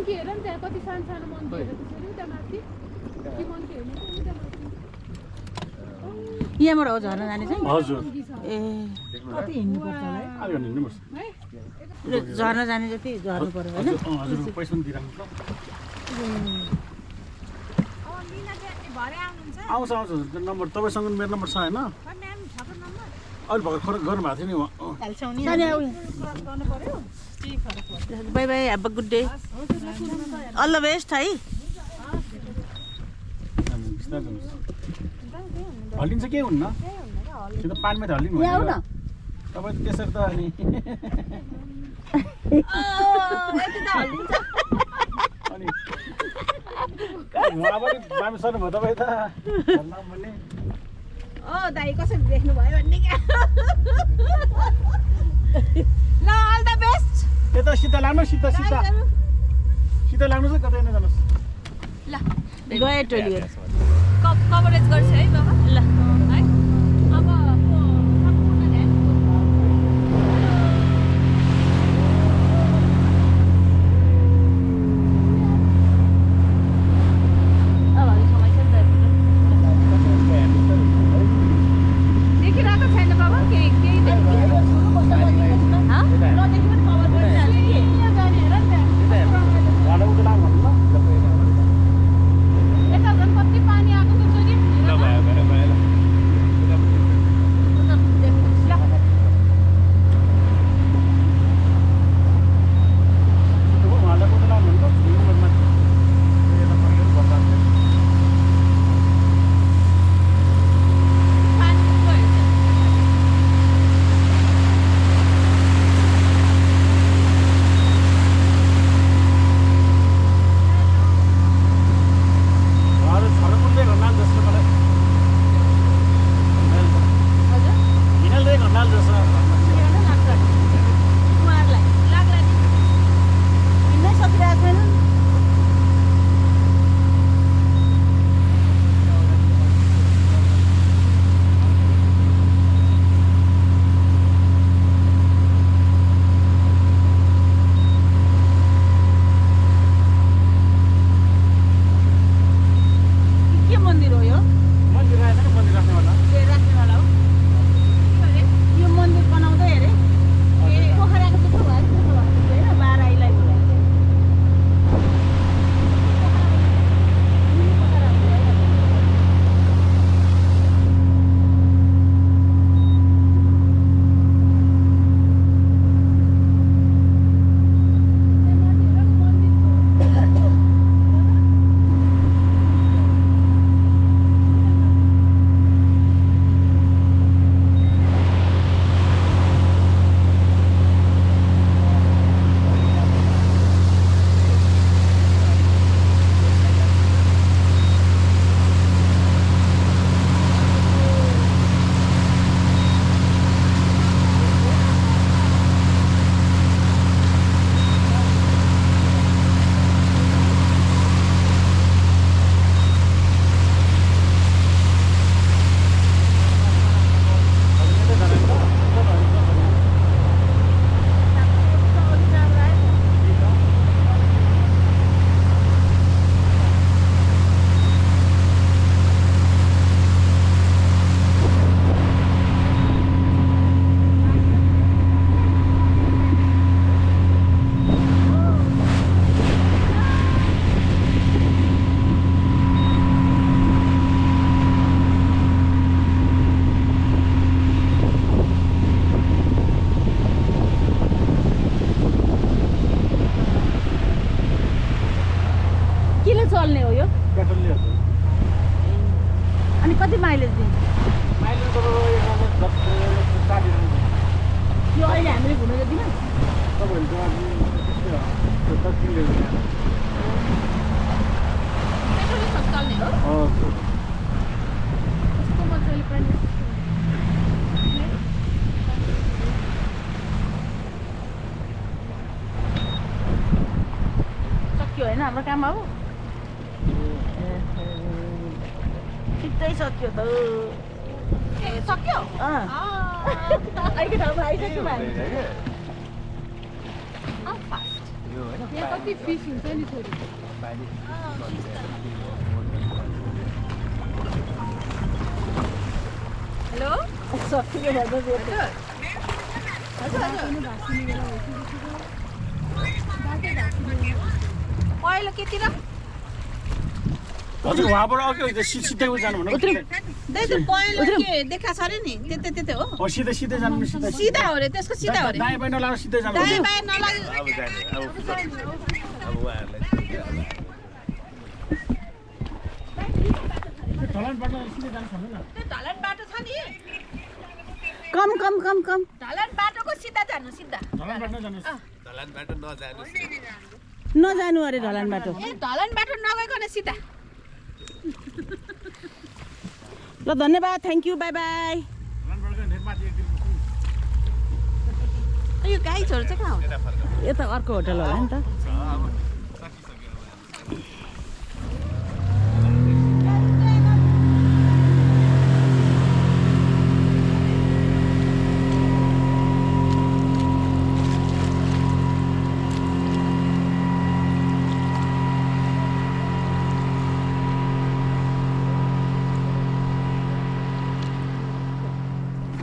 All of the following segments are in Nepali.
मन्की हेर नि त्यहाँ कति सानो सानो मन्कीहरू त्यसरी उता माथि के मन्की हेर्ने कि उता माथि यहाँबाट हो झर्न जाने चाहिँ हजुर ए कति हिँड्नुपर्छ होला है आयो भने हिँड्नुपर्छ झर्न जाने जति झर्नु पर्यो होइन हजुर पैसा पनि दिइराख्नु ल आउँछ आउँछ नम्बर तपाईँसँग मेरो नम्बर छ होइन अहिले भर्खर गर्नुभएको थियो नि उहाँ bye bye have a good day all the best है हल्लिन्छ केही हुन्न त्यो त पानीमा त हल्लिनु तपाईँ त्यसरी त अनि अनि उहाँ पनि बामी सर्नुभयो तपाईँ त भन्ने दाइ कसरी देख्नु भयो भन्ने क्या ल अल द बेस्ट यता सिधा लाग्नु सिधा सिधा सिधा लाग्नुहोस् कतै नजानुहोस् ल गए टोली कभरेज गर्छ है बाबा ल है अब सम्पूर्ण ध्यान अब हामी समय छ नि देखिरहेको छैन बाबा केही केही देखिरहेको नदेखि पनि कभर गरिहाल्छ कि जाने हेर नि त्यहाँ घाटा उता लाग्नु भन्नु यता झन् कति पानी आएको छ कि उहाँलाई उता लाग्नु भन्नु उहाँहरूलाई लाग्ला नि हिँड्नै सकिरहेको छैन के मन्दिर हो यो मन्दिर आएछ नि मन्दिर राख्नेवाला ए राख्नेवाला हो के अरे यो मन्दिर बनाउँदै अरे ए पोखराको जस्तो भयो जस्तो भएको होइन बाराईलाई बोलाएको किन चल्ने हो यो पेट्रोलले हजुर अनि कति माइलेज दिन्छ माइलेज तपाईँ 60 यो अहिले हामीले घुमेर दिनु तपाईँहरूको लागि त्यस्तै हो 10 किलोमिटर पेट्रोलले सब चल्ने हो हजुर कस्तो मजाले पनि सक्यो होइन हाम्रो काम अब छिट्टै सक्यो त ए सक्यो अहिले ठाउँमा आइसक्यो हामी फास्ट यो होइन यहाँ कति फिस हुन्छ नि छोरी हेलो सकियो भन्दा हजुर हजुर भाँच्ने बेला भइसकेको बाटो भाँच्ने बेला पहिलो केतिर हजुर वहाँबाट अघि सिधै जानु भनेको दाजु पहिलो के देखा छ अरे नि त्यतै हो सिधै सिधै जानु नि सिधै सिधा हो रे त्यसको सिधा हो रे दायाँ बायाँ नलाएर सिधै जानु दायाँ बायाँ नलागे ढलानबाट सिधै जानु सक्दैन त्यो ढलान बाटो छ नि कम ढलान बाटोको सिधा जानु सिधा ढलानबाट नजानुहोस् नजानु अरे ढलान बाटो ए ढलान बाटो नगइकन सिधा ल धन्यवाद थ्याङ्क यू बाई बाई ढलानबाट गयो नेटमाथि एक दिन यो गाई छोरो चाहिँ कहाँ हो यता अर्को होटल होला नि त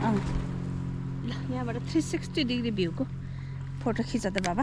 ल यहाँबाट 360 डिग्री भ्यूको फोटो खिच त बाबा